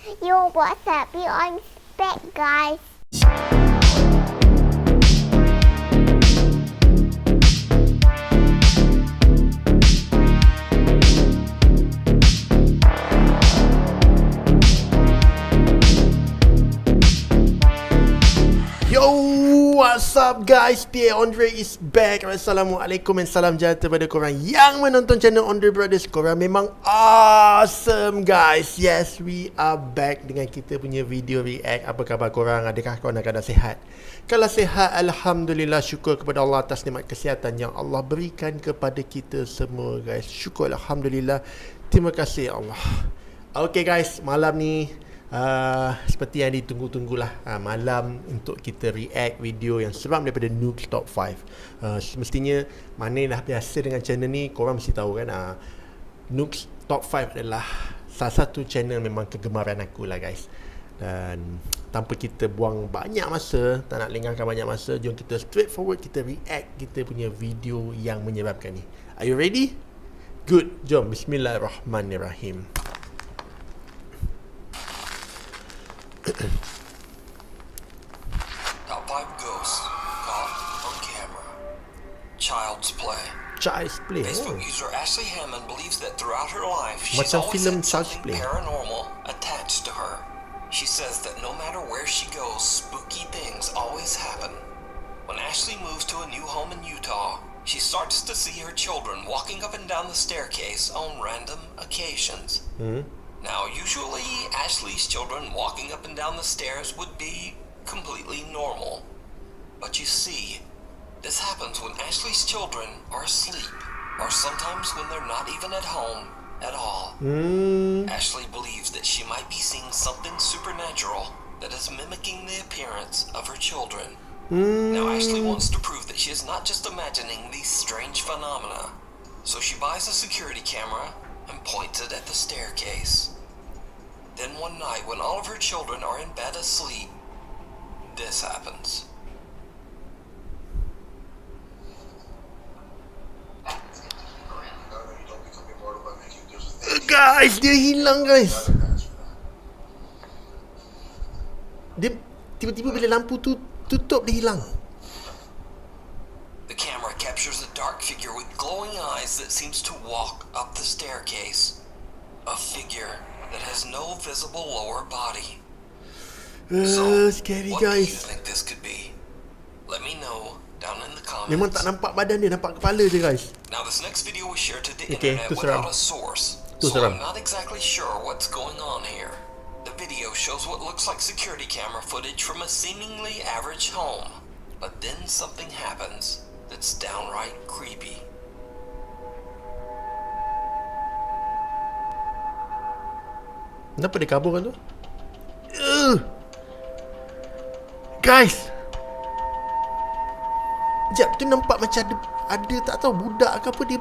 Yo, what's up? You on spec, guys. Yo, what's up guys? Pierre Andre is back. Assalamualaikum dan salam sejahtera kepada korang yang menonton channel Andre Brothers. Korang memang awesome guys. Yes, we are back dengan kita punya video react. Apa khabar korang? Adakah korang nak keadaan sihat? Kalau sihat, Alhamdulillah, syukur kepada Allah atas nikmat kesihatan yang Allah berikan kepada kita semua guys. Syukur Alhamdulillah. Terima kasih Allah. Okay guys, malam ni seperti yang ditunggu-tunggulah, malam untuk kita react video yang seram daripada Noob's Top 5. Semestinya mana dah biasa dengan channel ni, korang mesti tahu kan, Noob's Top 5 adalah salah satu channel memang kegemaran aku lah guys. Dan tanpa kita buang banyak masa, tak nak lengahkan banyak masa, jom kita straight forward, kita react kita punya video yang menyeramkan ni. Are you ready? Good, jom. Bismillahirrahmanirrahim. Top 5 ghosts caught on camera. Child's play. Child's play. Facebook user Ashley Hammond believes that throughout her life she's Macam always filem had Child's something Play. paranormal attached to her. She says that no matter where she goes, spooky things always happen. When Ashley moves to a new home in Utah, she starts to see her children walking up and down the staircase on random occasions. Now, usually, Ashley's children walking up and down the stairs would be completely normal. But you see, this happens when Ashley's children are asleep, or sometimes when they're not even at home at all. Ashley believes that she might be seeing something supernatural that is mimicking the appearance of her children. Now, Ashley wants to prove that she is not just imagining these strange phenomena, so she buys a security camera and points it at the staircase. Then one night, when all of her children are in bed asleep, this happens. Guys, dia hilang guys. Dia tiba-tiba bila lampu tu tutup, dia hilang. The camera captures a dark figure with glowing eyes that seems to walk up the staircase. A figure that has no visible lower body. Scary What do you guys. think this could be? Let me know down in the comments. Memang tak nampak badan dia, nampak kepala je guys. Now this next video was shared to the Okay, internet tu seram. without a source, Tu so seram. I'm not exactly sure what's going on here. The video shows what looks like security camera footage from a seemingly average home, but then something happens that's downright creepy. Kenapa dia kabur kan tu? Guys, sekejap tu nampak macam ada tak tahu budak ke apa, dia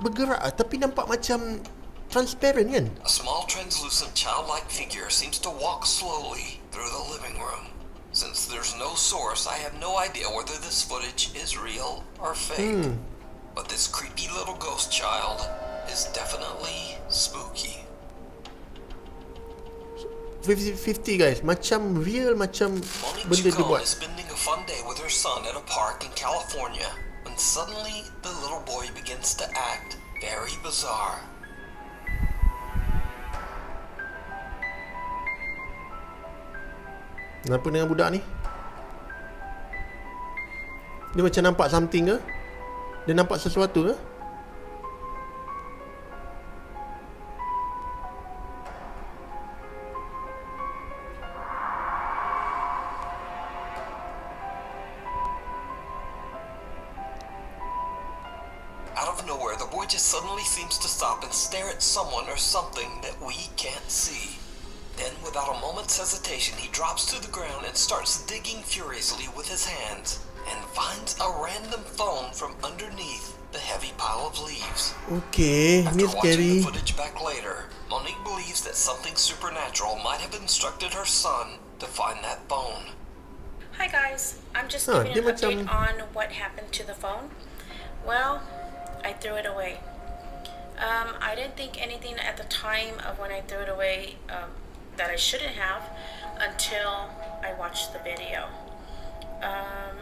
bergerak tapi nampak macam transparent kan. A small translucent childlike figure seems to walk slowly through the living room. Since there's no source, I have no idea whether this footage is real or fake. But this creepy little ghost child is definitely spooky. 50-50 guys, macam real, macam Monique benda dia Chacon buat. is spending a fun day with her son at a park in California when suddenly the little boy begins to act very bizarre. Kenapa dengan budak ni? Dia macam nampak something ke? Dia nampak sesuatu ke? Out of nowhere, the boy just suddenly seems to stop and stare at someone or something that we can't see. Then, without a moment's hesitation, he drops to the ground and starts digging furiously with his hands and finds a random phone from underneath the heavy pile of leaves. Okay, ni After watching scary. the footage back later, Monique believes that something supernatural might have instructed her son to find that phone. Hi guys, I'm just Huh, giving dia an update macam- on what happened to the phone. Well, I threw it away. I didn't think anything at the time of when I threw it away that I shouldn't have until I watched the video.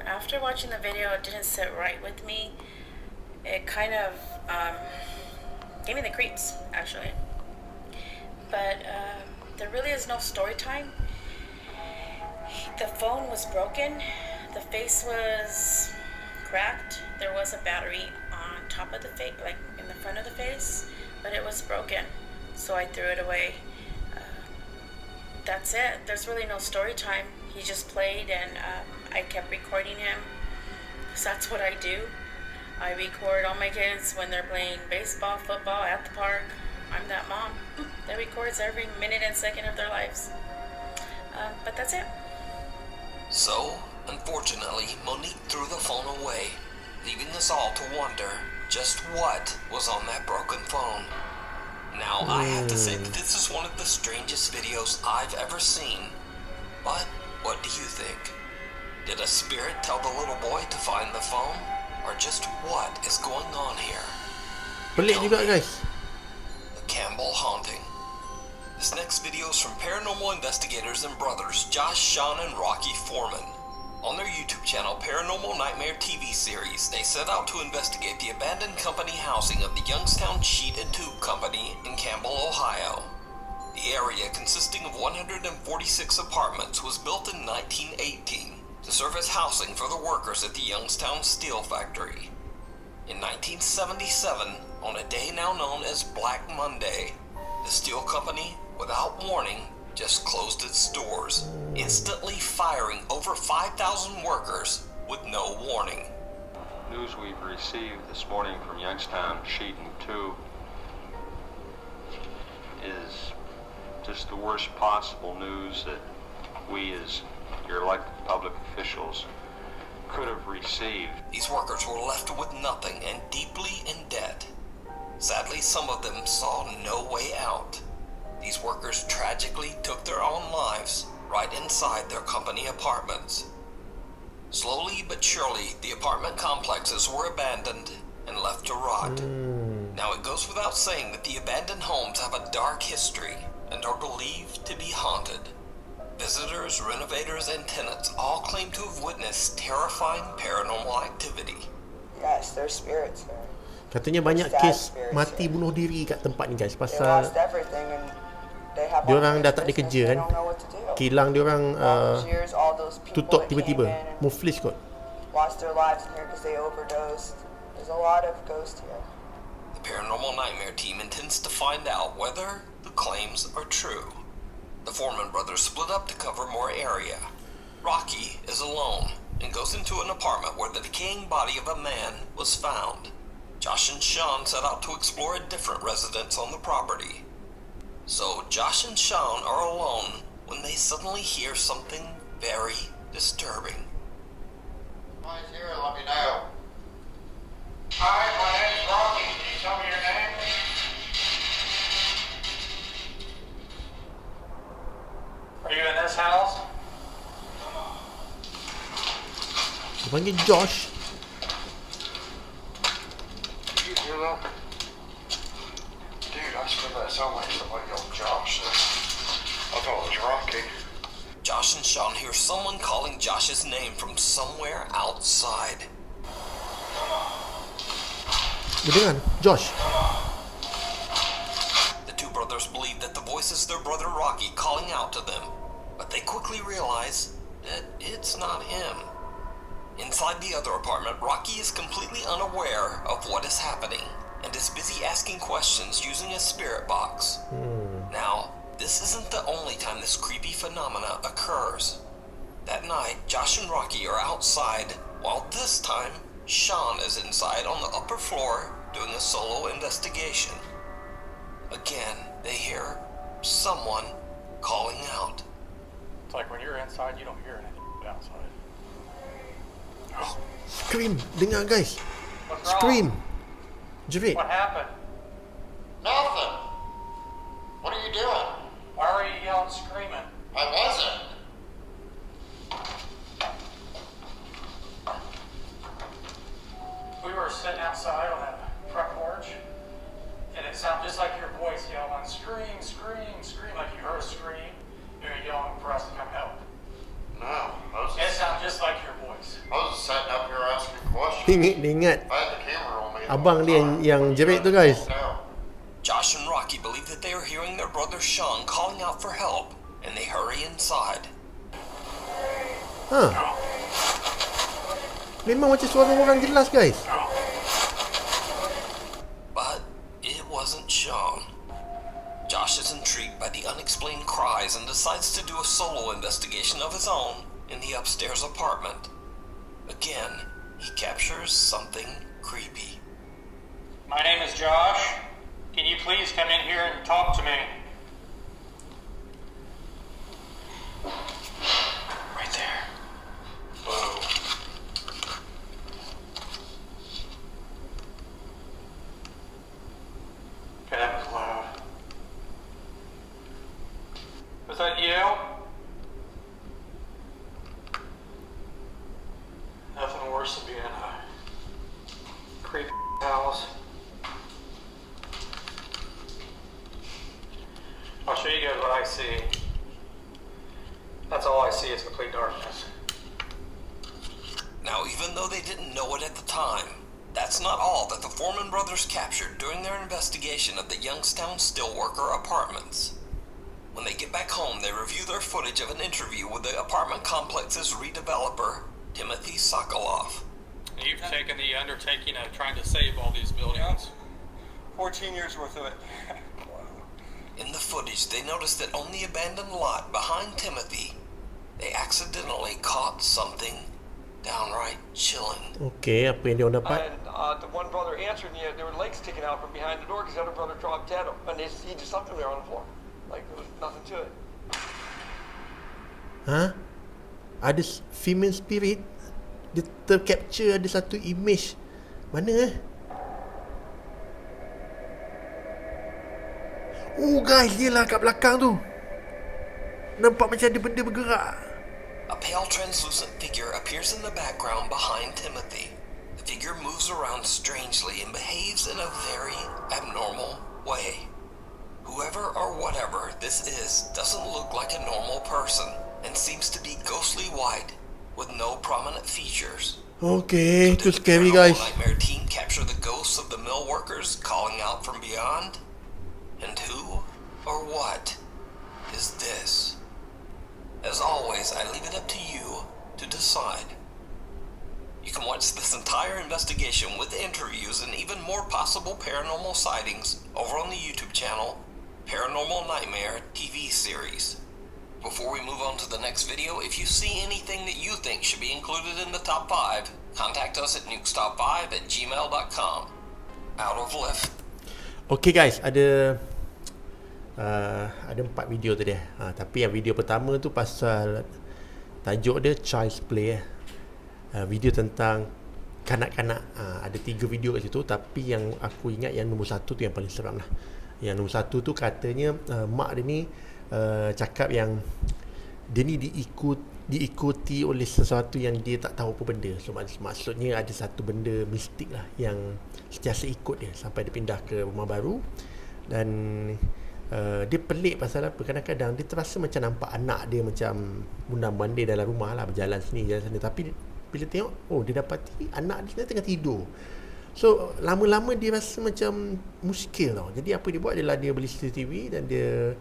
After watching the video, it didn't sit right with me. It kind of gave me the creeps, actually. But there really is no story time. The phone was broken. The face was cracked. There was a battery on top of the face, like in the front of the face, but it was broken. So I threw it away. That's it. There's really no story time. He just played, and I kept recording him, because that's what I do. I record all my kids when they're playing baseball, football, at the park. I'm that mom that records every minute and second of their lives. But that's it. So, unfortunately, Monique threw the phone away, leaving us all to wonder just what was on that broken phone. Now, I have to say that this is one of the strangest videos I've ever seen. But what do you think? Did a spirit tell the little boy to find the phone? Or just what is going on here? Pelik juga guys. The Campbell Haunting. This next video is from paranormal investigators and brothers Josh, Sean, and Rocky Foreman. On their YouTube channel, Paranormal Nightmare TV series, they set out to investigate the abandoned company housing of the Youngstown Sheet and Tube Company in Campbell, Ohio. The area, consisting of 146 apartments, was built in 1918 to serve as housing for the workers at the Youngstown Steel Factory. In 1977, on a day now known as Black Monday, the steel company, without warning, just closed its doors, instantly firing over 5,000 workers with no warning. News we've received this morning from Youngstown Sheet and Tube is just the worst possible news that we as your elected public officials could have received. These workers were left with nothing and deeply in debt. Sadly, some of them saw no way out. These workers tragically took their own lives right inside their company apartments. Slowly but surely, the apartment complexes were abandoned and left to rot. Now, it goes without saying that the abandoned homes have a dark history and are believed to be haunted. Visitors, renovators, and tenants all claim to have witnessed terrifying paranormal activity. Yes, there's spirits there. Katanya banyak kes mati bunuh diri kat tempat ni guys. They Pasal lost everything and they have diorang dah unfinished tak ada business, kerja they kan. don't know what to do. Kilang diorang All those years, all those people tutup that came tiba-tiba. in and Muflis kot. lost their lives in here because they overdosed. There's a lot of ghosts here. The Paranormal Nightmare team intends to find out whether the claims are true. The Foreman brothers split up to cover more area. Rocky is alone and goes into an apartment where the decaying body of a man was found. Josh and Sean set out to explore a different residence on the property. So Josh and Sean are alone when they suddenly hear something very disturbing. Somebody's here, let me know. Hi, my name's Rocky. Can you tell me your name? Are you in this house? Dia panggil Josh. You hear that? Dude, I swear that sounded like somebody called Josh. I thought it was Rocky. Josh and Sean hear someone calling Josh's name from somewhere outside. Dia dengar Josh. The two brothers believe that the voice is their brother Rocky calling out to them, but they quickly realize that it's not him. Inside the other apartment, Rocky is completely unaware of what is happening and is busy asking questions using a spirit box. Now, this isn't the only time this creepy phenomena occurs. That night, Josh and Rocky are outside, while this time, Sean is inside on the upper floor doing a solo investigation. Again, they hear someone calling out. It's like when you're inside, you don't hear anything outside. Scream. Dengar guys. What's wrong? Scream. Jerit. What happened? Nothing. What are you doing? Why are you yelling, screaming? I wasn't. We were sitting outside on that front porch, and it sounded just like your voice yelling, scream, scream, scream, like you heard a scream. Dia ingat I had the camera on me. abang dia yang jerit tu guys. Josh and Rocky believe that they are hearing their brother Sean calling out for help, and they hurry inside. Memang macam suara orang jelas guys. But it wasn't Sean. Josh is intrigued by the unexplained cries and decides to do a solo investigation of his own in the upstairs apartment. Again, he captures something creepy. My name is Josh. Can you please come in here and talk to me? Right there. Whoa. Okay, that was loud. Was that you? Nothing worse than being in a creepy house. I'll show you guys what I see. That's all I see is complete darkness. Now, even though they didn't know it at the time, that's not all that the Foreman brothers captured during their investigation of the Youngstown Steelworker apartments. When they get back home, they review their footage of an interview with the apartment complex's redeveloper, Timothy Sokoloff. You've taken the undertaking of trying to save all these buildings. 14 years worth of it. In the footage, they notice that on the abandoned lot behind Timothy, they accidentally caught something downright chilling. Okay, apa yang dia orang dapat? And the one brother answered, and there were legs sticking out from behind the door because the other brother dropped dead. And he just left him there on the floor. Like, there was nothing to it. Ada female spirit. Dia tercapture ada satu image. Mana Oh guys, dia lah kat belakang tu. Nampak macam ada benda bergerak. A pale translucent figure appears in the background behind Timothy. The figure moves around strangely and behaves in a very abnormal way. Whoever or whatever this is doesn't look like a normal person and seems to be ghostly white with no prominent features. Okay, itu Did the scary Paranormal guys. Nightmare team capture the ghosts of the mill workers calling out from beyond? And who or what is this? As always, I leave it up to you to decide. You can watch this entire investigation with interviews and even more possible paranormal sightings over on the YouTube channel, Paranormal Nightmare TV series. Before we move on to the next video, if you see anything that you think should be included in the top 5, contact us at nukestop5@gmail.com. Out of left. Okay guys, ada 4 video tadi. Tapi yang video pertama tu pasal tajuk dia Child's Play. Video tentang kanak-kanak. Ada 3 video kat situ, tapi yang aku ingat yang nombor 1 tu yang paling seram lah. Yang nombor 1 tu katanya mak dia ni cakap yang dia ni diikuti oleh sesuatu yang dia tak tahu apa benda. So maksudnya ada satu benda mistik lah yang sentiasa ikut dia sampai dia pindah ke rumah baru. Dan dia pelik pasal apa, kadang-kadang dia terasa macam nampak anak dia macam mundang-mandir dalam rumah lah, berjalan sini jalan sana, tapi bila tengok, oh dia dapati anak dia tengah tidur. So lama-lama dia rasa macam muskil tau. Jadi apa dia buat adalah dia beli CCTV dan dia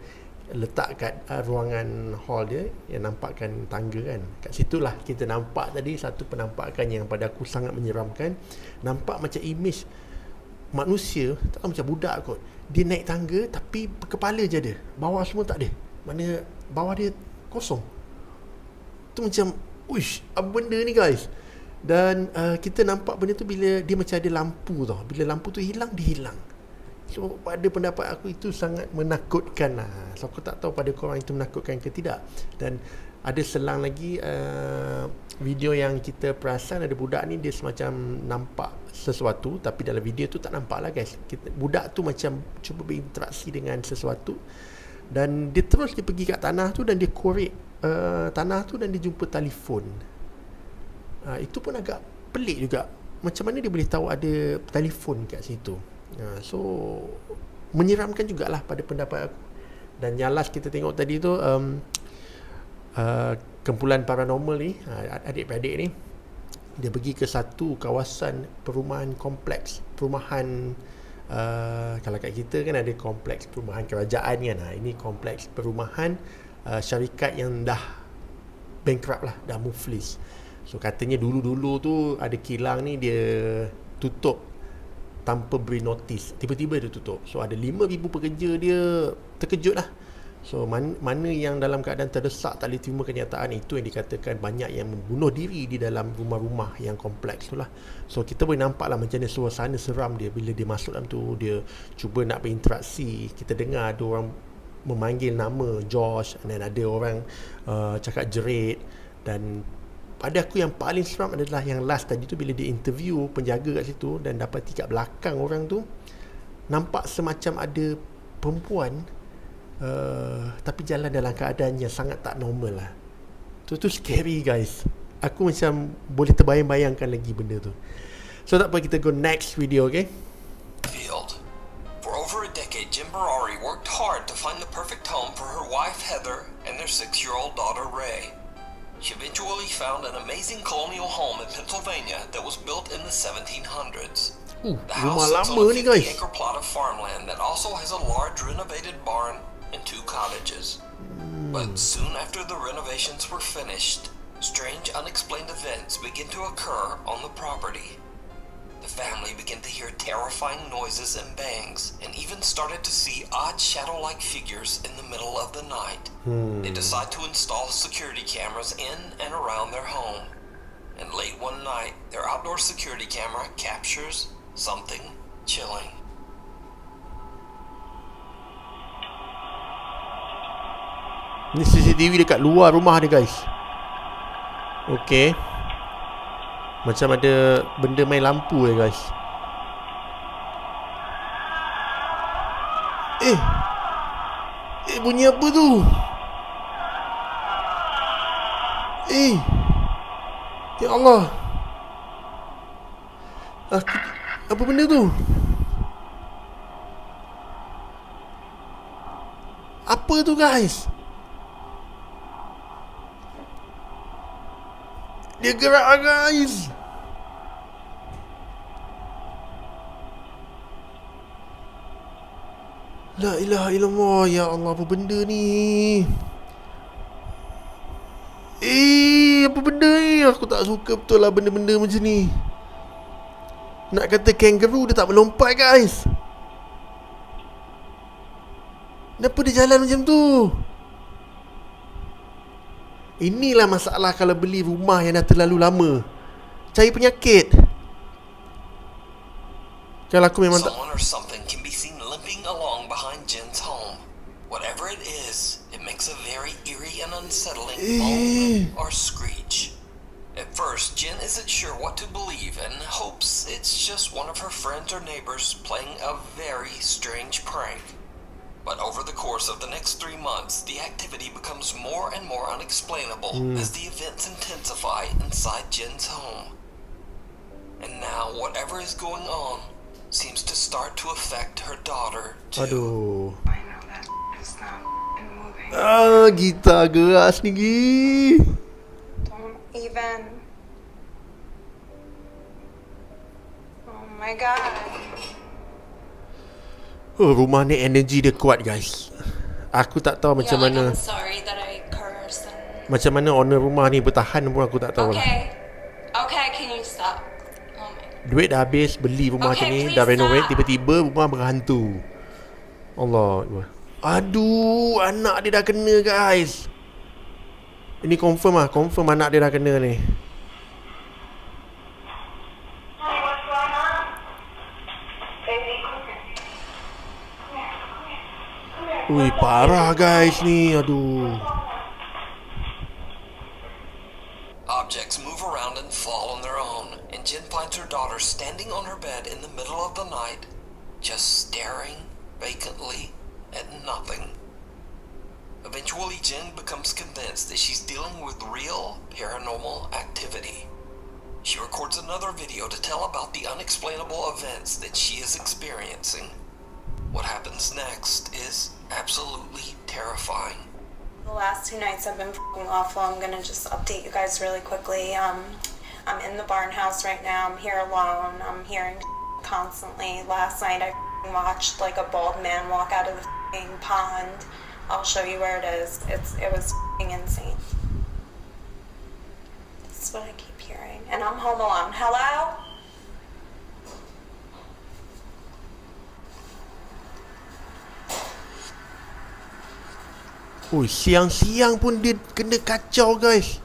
letak kat ruangan hall dia yang nampakkan tangga kan. Kat situlah kita nampak tadi satu penampakan yang pada aku sangat menyeramkan. Nampak macam image manusia, tak tahu macam budak kot. Dia naik tangga tapi kepala je ada, bawah semua tak ada. Mana bawah dia kosong. Tu macam, uish, apa benda ni guys. Dan kita nampak benda tu bila dia macam ada lampu tau. Bila lampu tu hilang, dia hilang. So pada pendapat aku itu sangat menakutkan lah. So aku tak tahu pada korang itu menakutkan ke tidak. Dan ada selang lagi video yang kita perasan ada budak ni dia semacam nampak sesuatu, tapi dalam video tu tak nampak lah guys. Budak tu macam cuba berinteraksi dengan sesuatu dan dia terus dia pergi kat tanah tu dan dia korek tanah tu dan dia jumpa telefon. Itu pun agak pelik juga. Macam mana dia boleh tahu ada telefon kat situ? So menyeramkan jugalah pada pendapat aku. Dan yang last kita tengok tadi tu kumpulan paranormal ni, adik-beradik ni Dia pergi ke satu kawasan perumahan kompleks, perumahan kalau kat kita kan ada kompleks perumahan kerajaan kan. Ini kompleks perumahan syarikat yang dah bankrupt lah, dah muflis. So katanya dulu-dulu tu ada kilang ni dia tutup tanpa beri notis, tiba-tiba dia tutup. So ada 5,000 pekerja, dia terkejut lah. So mana yang dalam keadaan terdesak tak boleh terima kenyataan, itu yang dikatakan banyak yang membunuh diri di dalam rumah-rumah yang kompleks tu lah. So kita boleh nampak lah macam mana suasana seram dia bila dia masuk dalam tu. Dia cuba nak berinteraksi. Kita dengar ada orang memanggil nama Josh, dan ada orang cakap jerit. Dan pada aku yang paling seram adalah yang last tadi tu, bila dia interview penjaga kat situ dan dapati kat belakang orang tu nampak semacam ada perempuan, tapi jalan dalam keadaan yang sangat tak normal lah. Tu scary guys. Aku macam boleh terbayang-bayangkan lagi benda tu. So tak apa, kita go next video, okay? Field. For over a decade, Jim Berari worked hard to find the perfect home for her wife Heather and their 6-year-old daughter Ray. She eventually found an amazing colonial home in Pennsylvania that was built in the 1700s. The house sits on a 50-acre plot of farmland that also has a large renovated barn and 2 cottages. But soon after the renovations were finished, strange unexplained events began to occur on the property. The family began to hear terrifying noises and bangs, and even started to see odd shadow-like figures in the middle of the night. They decide to install security cameras in and around their home. And late one night, their outdoor security camera captures something chilling. Ni CCTV dekat luar rumah dia guys. Okay, macam ada benda main lampu guys. Bunyi apa tu? Ya Allah, apa benda tu? Apa tu guys? Dia gerak guys. La ilaha illallah. Ya Allah, apa benda ni? Apa benda ni? Aku tak suka betul lah benda-benda macam ni. Nak kata kangaroo, dia tak melompat guys. Kenapa dia jalan macam tu? Inilah masalah kalau beli rumah yang dah terlalu lama. Cari penyakit. Kalau aku memang tak... Someone or something can be seen limping along behind Jen's home. Whatever it is, it makes a very eerie and unsettling moan or screech. At first, Jen isn't sure what to believe and hopes it's just one of her friends or neighbors playing a very strange prank. But over the course of the next 3 months, the activity becomes more and more unexplainable as the events intensify inside Jen's home. And now, whatever is going on seems to start to affect her daughter too. Aduh. I know that it's not moving. Gitar gerak sendiri. Don't even. Oh my god. Rumah ni energi dia kuat guys. Aku tak tahu macam mana. I'm sorry that I cursed and... Macam mana owner rumah ni bertahan pun aku tak tahu lah. Okay, can you stop? Oh my. Duit dah habis beli rumah macam ni, dah renovate, tiba-tiba rumah berhantu. Allah. Aduh, anak dia dah kena guys. Ini confirm anak dia dah kena ni. Ui, parah guys ni. Aduh. Objects move around and fall on their own, and Jen finds her daughter standing on her bed in the middle of the night, just staring vacantly at nothing. Eventually, Jen becomes convinced that she's dealing with real paranormal activity. She records another video to tell about the unexplainable events that she is experiencing. What happens next is absolutely terrifying. The last 2 nights have been f***ing awful. I'm gonna just update you guys really quickly. I'm in the barn house right now. I'm here alone. I'm hearing constantly. Last night I watched like a bald man walk out of the pond. I'll show you where it is. It was insane. This is what I keep hearing. And I'm home alone. Hello? Oh, siang-siang pun dia kena kacau, guys.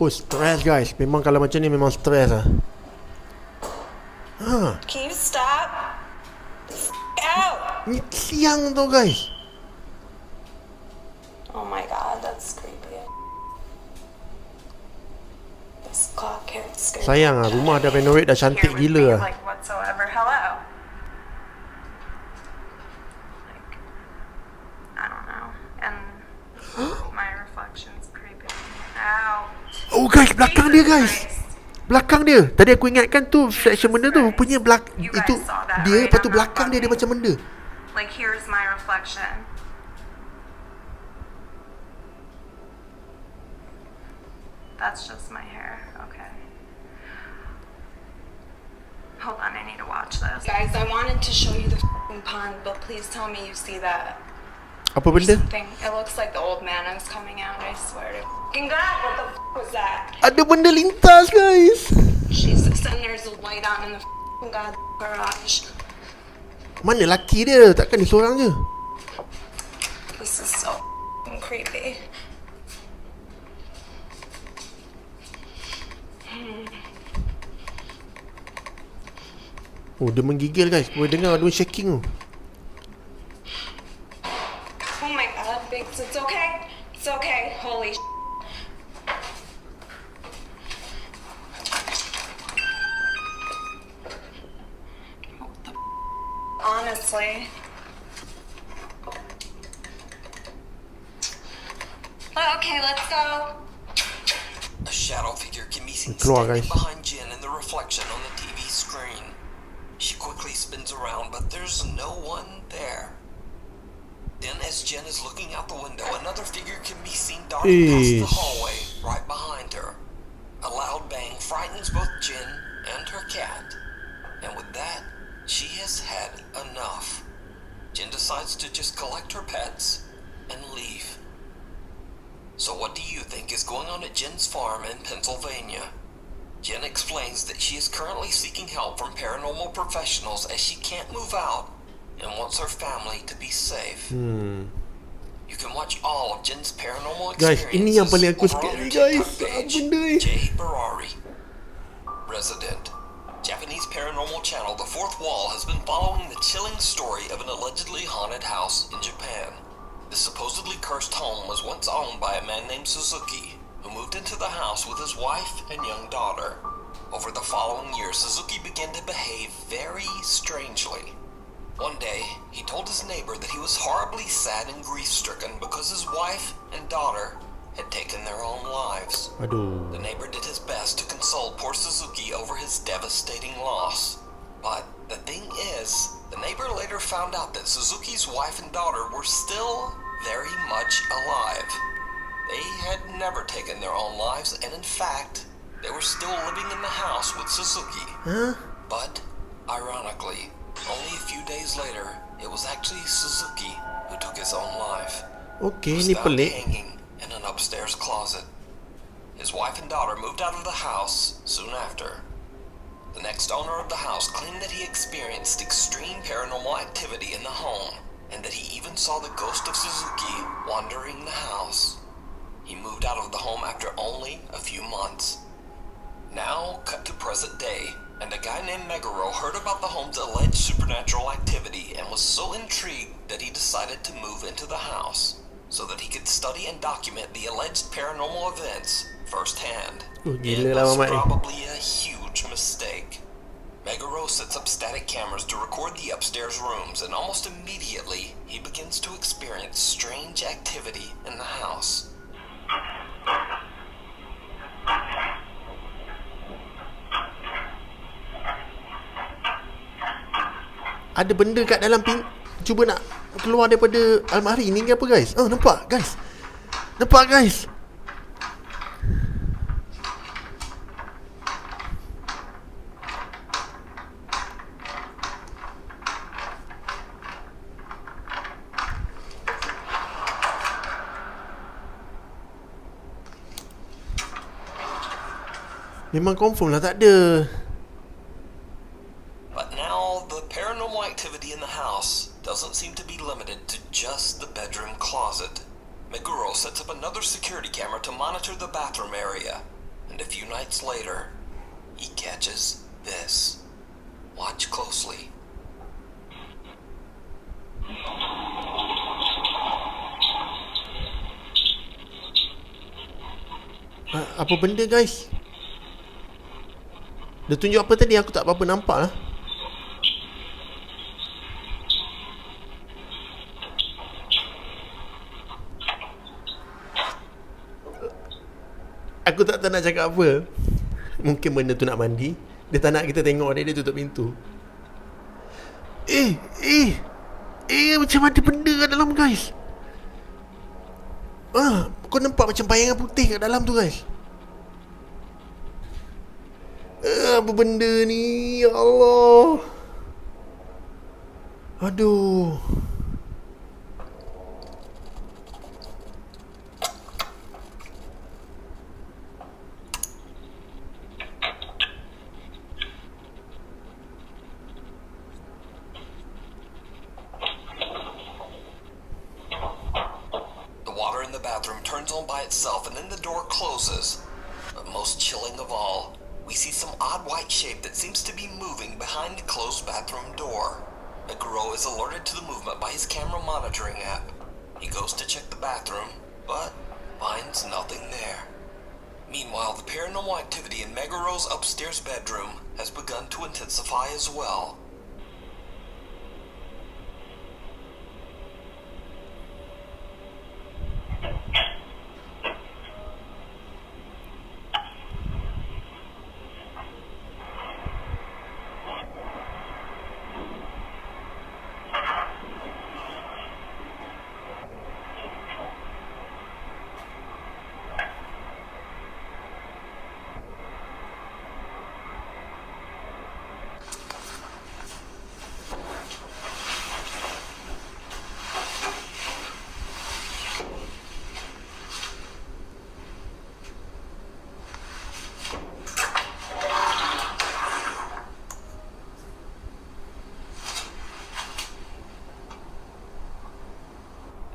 Oh, stress, guys. Memang kalau macam ni memang stress lah. Can you stop? Out! Ni siang tu, guys. Oh my god, that's creepy. This clock here is scary. Sayang lah, rumah dah renovate dah cantik gila lah. Like whatsoever. Hello. Like, I don't know. And my reflection's creeping out. Oh guys, belakang dia, guys. Belakang dia. Tadi aku ingatkan tu section benda tu rupanya itu dia, lepas tu belakang dia ada macam benda. Like here's my reflection. That's just my hair. Okay. Hold on, I need to watch this. Guys, I wanted to show you the pond, but please tell me you see that. Apa benda? It looks like the old man is coming out, I swear to God. What the was that? Ada benda lintas, guys. Jesus, and there's a light on in the God garage. Mana laki dia? Takkan dia seorang je? This is so creepy. Oh, dia menggigil, guys. Boleh dengar dia shaking tu. Oh my god, Biggs, it's okay. It's okay. Holy honestly. Okay, let's go. A shadow figure can be seen Keluar, standing guys. behind Jen in the reflection on the TV screen. She quickly spins around, but there's no one there. Then, as Jen is looking out the window, another figure can be seen darting past the hallway right behind her. A loud bang frightens both Jen and her cat. And with that, she has had enough. Jen decides to just collect her pets and leave. So what do you think is going on at Jen's farm in Pennsylvania? Jen explains that she is currently seeking help from paranormal professionals as she can't move out and wants her family to be safe. You can watch all of Jen's paranormal Guys, experiences ini yang paling aku over on scary, her guys. TikTok page, Apa benda ni? Jay Barari. Resident. Japanese paranormal channel The Fourth Wall has been following the chilling story of an allegedly haunted house in Japan. The supposedly cursed home was once owned by a man named Suzuki, who moved into the house with his wife and young daughter. Over the following years, Suzuki began to behave very strangely. One day, he told his neighbor that he was horribly sad and grief-stricken because his wife and daughter had taken their own lives. Aduh. The neighbor did his best to console poor Suzuki over his devastating loss. But the thing is, the neighbor later found out that Suzuki's wife and daughter were still very much alive. They had never taken their own lives, and in fact, they were still living in the house with Suzuki. Huh? But, ironically, only a few days later, it was actually Suzuki who took his own life. Okay, He was ni found pelik. hanging in an upstairs closet. His wife and daughter moved out of the house soon after. The next owner of the house claimed that he experienced extreme paranormal activity in the home, and that he even saw the ghost of Suzuki wandering the house. He moved out of the home after only a few months. Now, cut to present day, and a guy named Meguro heard about the home's alleged supernatural activity and was so intrigued that he decided to move into the house so that he could study and document the alleged paranormal events firsthand. It Gila lah was mamat ni. probably a huge mistake. Meguro sets up static cameras to record the upstairs rooms, and almost immediately he begins to experience strange activity in the house. Ada benda kat dalam cuba nak keluar daripada almari ni ke apa guys? Nampak guys? Nampak guys? Memang confirm lah tak ada. But now, the paranormal activity in the house doesn't seem to be limited to just the bedroom closet. Meguro sets up another security camera to monitor the bathroom area. And a few nights later, he catches this. Watch closely. Apa benda guys? Dia tunjuk apa tadi? Aku tak apa-apa nampak lah. Aku tak tahu nak cakap apa. Mungkin benda tu nak mandi. Dia tak nak kita tengok dia tutup pintu. Macam ada benda kat dalam guys. Kau nampak macam bayangan putih kat dalam tu guys. Apa benda ni? Ya Allah. Aduh. The water in the bathroom turns on by itself and then the door closes. But most chilling of all, we see some odd white shape that seems to be moving behind the closed bathroom door. Meguro is alerted to the movement by his camera monitoring app. He goes to check the bathroom, but finds nothing there. Meanwhile, the paranormal activity in Meguro's upstairs bedroom has begun to intensify as well.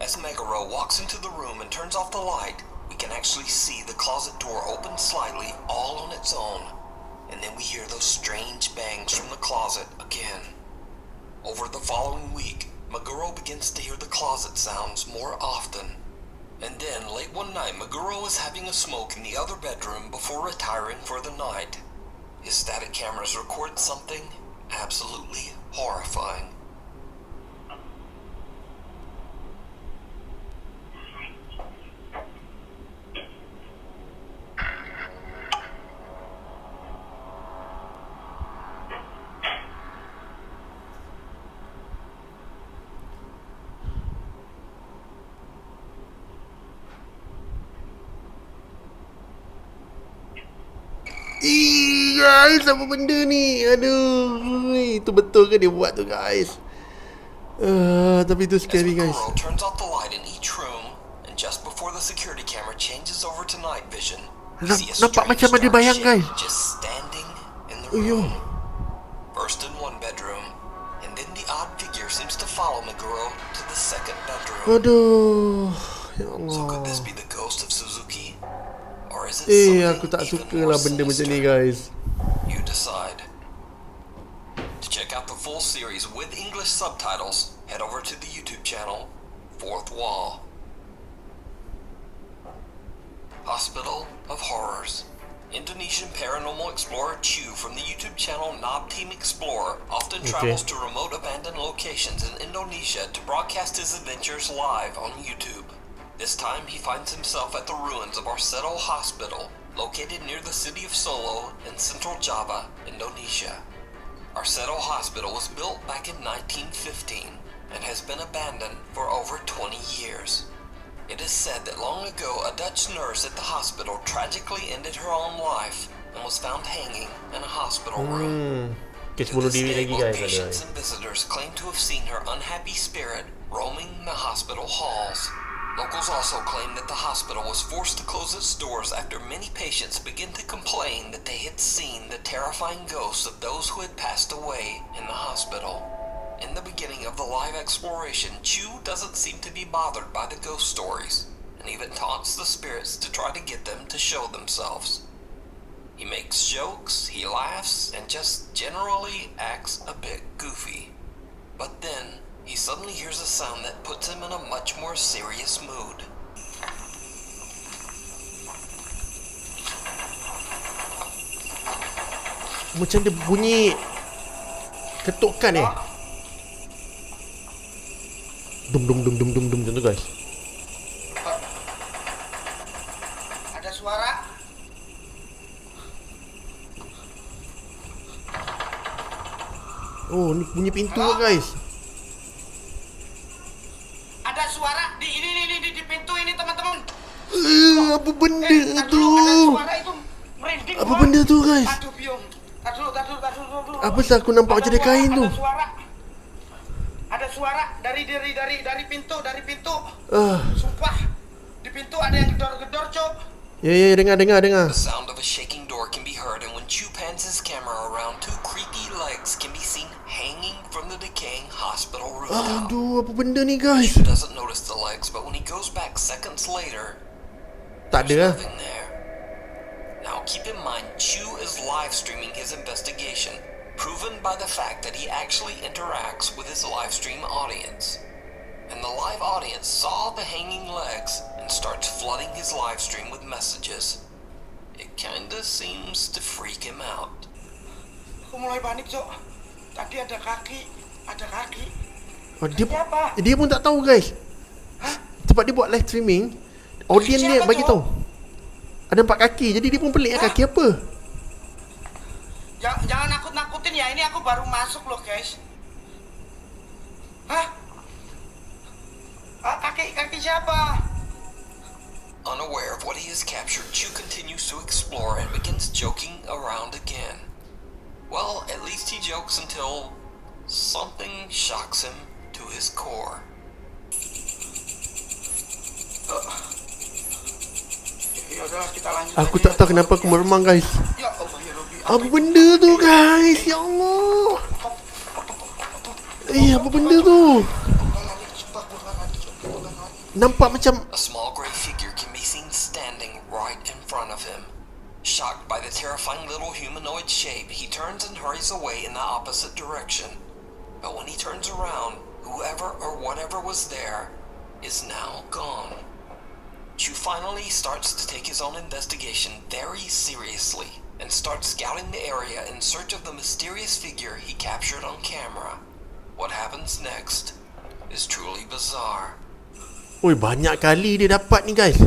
As Meguro walks into the room and turns off the light, we can actually see the closet door open slightly all on its own. And then we hear those strange bangs from the closet again. Over the following week, Meguro begins to hear the closet sounds more often. And then, late one night, Meguro is having a smoke in the other bedroom before retiring for the night. His static cameras record something absolutely horrifying. Guys, apa benda ni? Aduh, itu betul ke dia buat tu guys? Tapi itu scary guys. Turns off the light in each room, and just before the security camera changes over to night vision, we see a nampak macam ada bayang guys. just standing in the room. First in one bedroom, and then the odd figure seems to follow Meguro to the second bedroom. Aduh, ya Allah. So could this be the ghost of Suzuki? Or is it something Aku tak even suka more lah benda macam ni sinister? guys. You decide. To check out the full series with English subtitles, head over to the YouTube channel, Fourth Wall. Hospital of Horrors. Indonesian paranormal explorer Chu from the YouTube channel Knob Team Explorer often travels to remote abandoned locations in Indonesia to broadcast his adventures live on YouTube. This time he finds himself at the ruins of Arseto Hospital, located near the city of Solo in central Java, Indonesia. Arseto Hospital was built back in 1915 and has abandoned for over 20 years. It is said that long ago a Dutch nurse at the hospital tragically ended her own life and was found hanging in a hospital room. Kes To bunuh this diri day, lagi both guys ada. patients and visitors claim to have seen her unhappy spirit roaming the hospital halls. Locals also claim that the hospital was forced to close its doors after many patients began to complain that they had seen the terrifying ghosts of those who had passed away in the hospital. In the beginning of the live exploration, Chu doesn't seem to be bothered by the ghost stories, and even taunts the spirits to try to get them to show themselves. He makes jokes, he laughs, and just generally acts a bit goofy. But then, he suddenly hears a sound that puts him in a much more serious mood. Macam dia bunyi ketukan Dum dum dum dum dum dum macam tu guys. Ada suara? Oh, ni bunyi pintu guys. Ada suara di di pintu ini teman-teman. Apa benda tu? Ada suara itu merinding. Apa benda tu guys? Aduh biung. Tar dulu. Apa sah aku nampak macam ada kain tu? Ada suara dari pintu. Ah. Sumpah. Di pintu ada yang gedor-gedor, Cok. Ya, dengar. The sound of a shaking door can be heard, and when Chu pans his camera around, two creepy legs can be seen hanging from the decaying hospital rooftop. Aduh, apa benda ni guys? Chu doesn't notice the legs, but when he goes back seconds later, Tak there's ada lah. nothing there. Now keep in mind, Chu is live streaming his investigation, proven by the fact that he actually interacts with his live stream audience. And the live audience saw the hanging legs and starts flooding his live stream with messages. It kinda seems to freak him out. Aku mulai panik, Cok. Tadi ada kaki. Oh, dia pun tak tahu guys. Sebab dia buat live streaming, audience dia Siapa, bagi Cok? tahu ada 4 kaki. Jadi dia pun pelik kaki apa. Jangan nakut-nakutin ya. Ini aku baru masuk loh, guys. Hah? Kaki siapa? Unaware of what he has captured, Chu continues to explore and begins joking around again. Well, at least he jokes until something shocks him to his core. Yaudahlah, kita lanjut. Aku tak tahu kenapa aku meremang guys. Ya Allah, ya Rabbi. Apa benda tu guys? Ya Allah. Apa benda tu? Nampak macam A small gray figure can be seen standing right in front of him. Shocked by the terrifying little humanoid shape, he turns and hurries away in the opposite direction. But when he turns around, whoever or whatever was there is now gone. Chu finally starts to take his own investigation very seriously and starts scouting the area in search of the mysterious figure he captured on camera. What happens next is truly bizarre. oi, banyak kali dia dapat ni guys.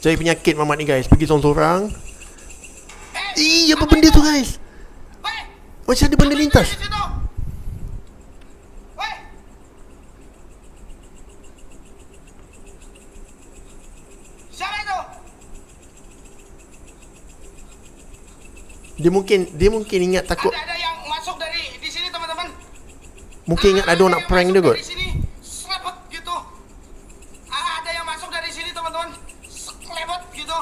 Cari penyakit mamat ni guys. Pergi seorang-seorang. Apa benda tu guys? Macam ada benda lintas. Siapa itu? Dia mungkin ingat takut. Ada yang masuk dari di sini, teman-teman. Mungkin ingat ada orang nak prank dia kot. Di sini, selebet gitu. Ada yang masuk dari sini, teman-teman. Selebet gitu.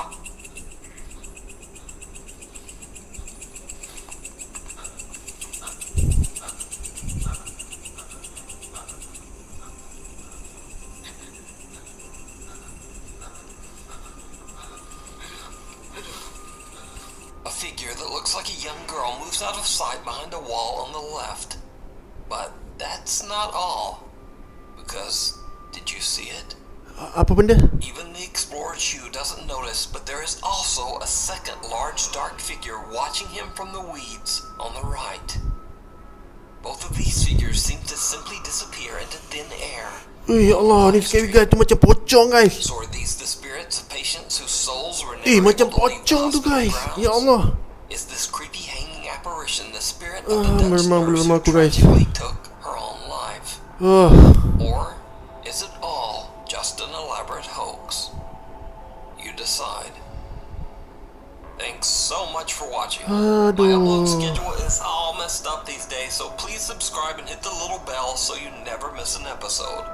A figure that looks like a young girl moves out of sight behind a wall on the left. But that's not all. Because, did you see it? Apa benda? Even the explorer Chu doesn't notice, but there is also a second large dark figure watching him from the weeds on the right. Both of these figures seem to simply disappear into thin air. Ya Allah, ni scary guys tu macam pocong guys. So are these the spirits of patients whose souls were Macam never able to leave the pocong tu hospital guys. grounds? Ya Allah. Is this creepy hanging apparition the the spirit of the Dutch memang belum nurse who aku guys. tragically took her own life? Or is it all just an elaborate hoax? You decide. Thanks so much for watching. My upload schedule is all messed up these days, so please subscribe and hit the little bell so you never miss an episode.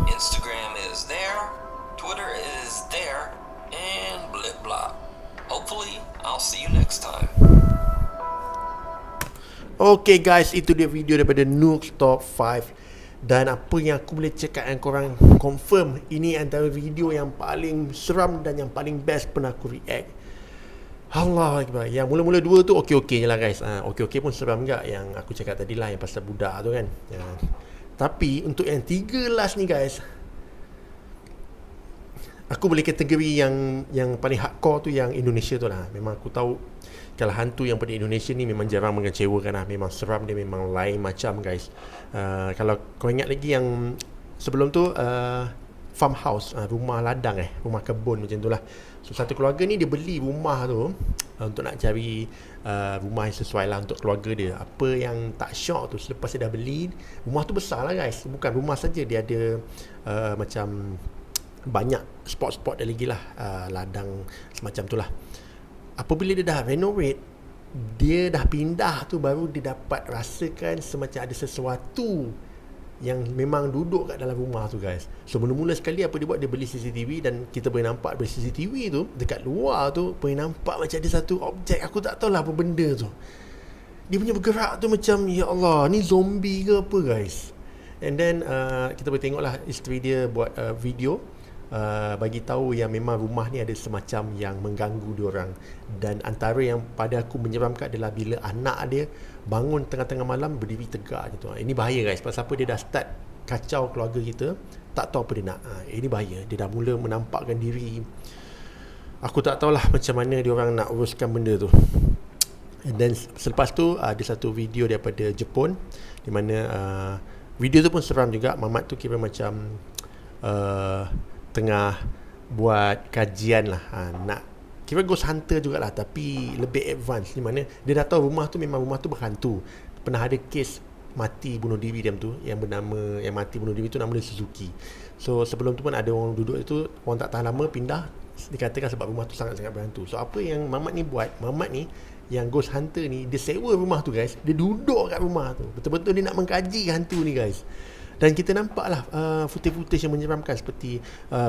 Instagram is there, Twitter is there, and blah blah. Hopefully, I'll see you next time. Okay guys, itu dia video daripada Nook's Top 5. Dan apa yang aku boleh cakap dengan korang, confirm ini antara video yang paling seram dan yang paling best pernah aku react. Allah Akbar. Yang mula-mula dua tu okey-okey je lah guys. Okey-okey pun seram juga. Yang aku cakap tadi lah, yang pasal budak tu kan. Tapi untuk yang 3 last ni guys, aku boleh kategori yang paling hardcore tu yang Indonesia tu lah. Memang aku tahu kalau hantu yang pada Indonesia ni memang jarang mengecewakan lah. Memang seram dia, memang lain macam guys. Kalau kau ingat lagi yang sebelum tu, farmhouse, rumah ladang, rumah kebun macam tu lah. So satu keluarga ni dia beli rumah tu untuk nak cari rumah yang sesuai lah untuk keluarga dia. Apa yang tak syok tu, selepas dia dah beli, rumah tu besar lah guys. Bukan rumah saja, dia ada macam banyak spot-spot dia lagi lah, ladang semacam tu lah. Apabila dia dah renovate, dia dah pindah tu, baru dia dapat rasakan semacam ada sesuatu yang memang duduk kat dalam rumah tu guys. So mula-mula sekali apa dia buat, dia beli CCTV, dan kita boleh nampak dari CCTV tu dekat luar tu boleh nampak macam ada satu objek. Aku tak tahulah apa benda tu. Dia punya bergerak tu macam, ya Allah, ni zombie ke apa guys. And then kita boleh tengoklah isteri dia buat video, bagi tahu yang memang rumah ni ada semacam yang mengganggu diorang. Dan antara yang pada aku menyeramkan adalah bila anak dia bangun tengah-tengah malam berdiri tegak gitu. Ini bahaya guys. Pasal apa, dia dah start kacau keluarga kita, tak tahu apa dia nak. Ini bahaya. Dia dah mula menampakkan diri. Aku tak tahulah macam mana diorang nak uruskan benda tu. Dan selepas tu ada satu video daripada Jepun, di mana video tu pun seram juga. Mamat tu kira macam tengah buat kajian lah, nak kira ghost hunter jugalah, tapi lebih advance, di mana dia dah tahu rumah tu memang rumah tu berhantu. Pernah ada kes mati bunuh diri dia tu, yang mati bunuh diri tu nama dia Suzuki. So sebelum tu pun ada orang duduk itu, orang tak tahan lama pindah, dikatakan sebab rumah tu sangat-sangat berhantu. So apa yang Mamat ni buat, Mamat ni yang ghost hunter ni, dia sewa rumah tu guys. Dia duduk kat rumah tu, betul-betul dia nak mengkaji hantu ni guys. Dan kita nampaklah footage-footage yang menyeramkan, seperti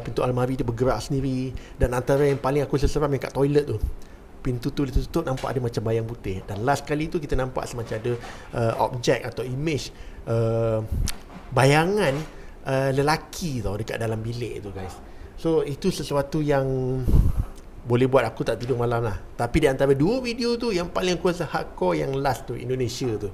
pintu almari dia bergerak sendiri. Dan antara yang paling aku seram yang kat toilet tu, pintu tu ditutup, nampak ada macam bayang putih. Dan last kali tu kita nampak semacam ada objek atau image, bayangan lelaki tau dekat dalam bilik tu guys. So itu sesuatu yang boleh buat aku tak tidur malam lah. Tapi di antara 2 video tu, yang paling aku rasa hardcore yang last tu, Indonesia tu.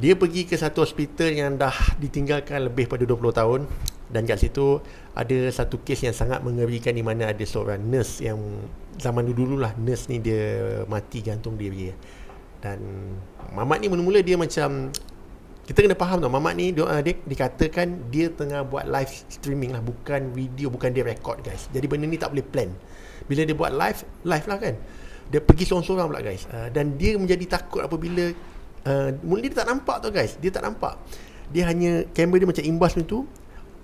Dia pergi ke satu hospital yang dah ditinggalkan lebih pada 20 tahun. Dan kat situ ada satu kes yang sangat mengerikan, di mana ada seorang nurse yang zaman dulu lah, nurse ni dia mati gantung diri. Dan Mamat ni mula-mula dia macam, kita kena faham tau, Mamat ni dia dikatakan dia tengah buat live streaming lah, bukan video, bukan dia record guys. Jadi benda ni tak boleh plan. Bila dia buat live lah kan, dia pergi sorang-sorang pula guys. Dan dia menjadi takut apabila mula dia tak nampak tau guys. Dia tak nampak, dia hanya kamera dia macam imbas macam tu.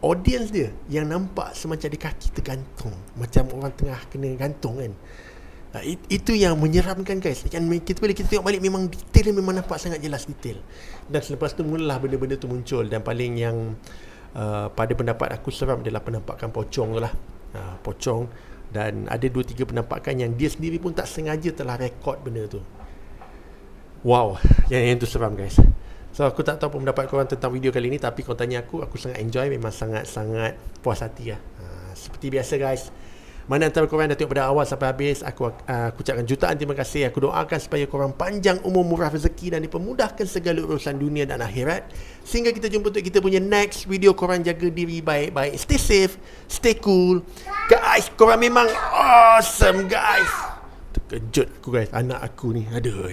Audience dia yang nampak semacam ada kaki tergantung, macam orang tengah kena gantung kan. Itu yang menyeramkan guys. Kita bila kita tengok balik, memang detail, memang nampak sangat jelas detail. Dan selepas tu mulalah benda-benda tu muncul. Dan paling yang pada pendapat aku seram adalah penampakan pocong tu lah. Pocong. Dan ada 2-3 penampakan yang dia sendiri pun tak sengaja telah rekod benda tu. Wow, yang tu seram guys. So aku tak tahu apa pendapat korang tentang video kali ni, tapi korang tanya aku sangat enjoy. Memang sangat-sangat puas hati lah. Seperti biasa guys, mana antara korang dah tengok pada awal sampai habis, aku ucapkan jutaan terima kasih. Aku doakan supaya korang panjang umur, murah rezeki, dan dipermudahkan segala urusan dunia dan akhirat. Sehingga kita jumpa untuk kita punya next video. Korang jaga diri baik-baik, stay safe, stay cool guys. Korang memang awesome guys. Terkejut aku guys, anak aku ni, aduh.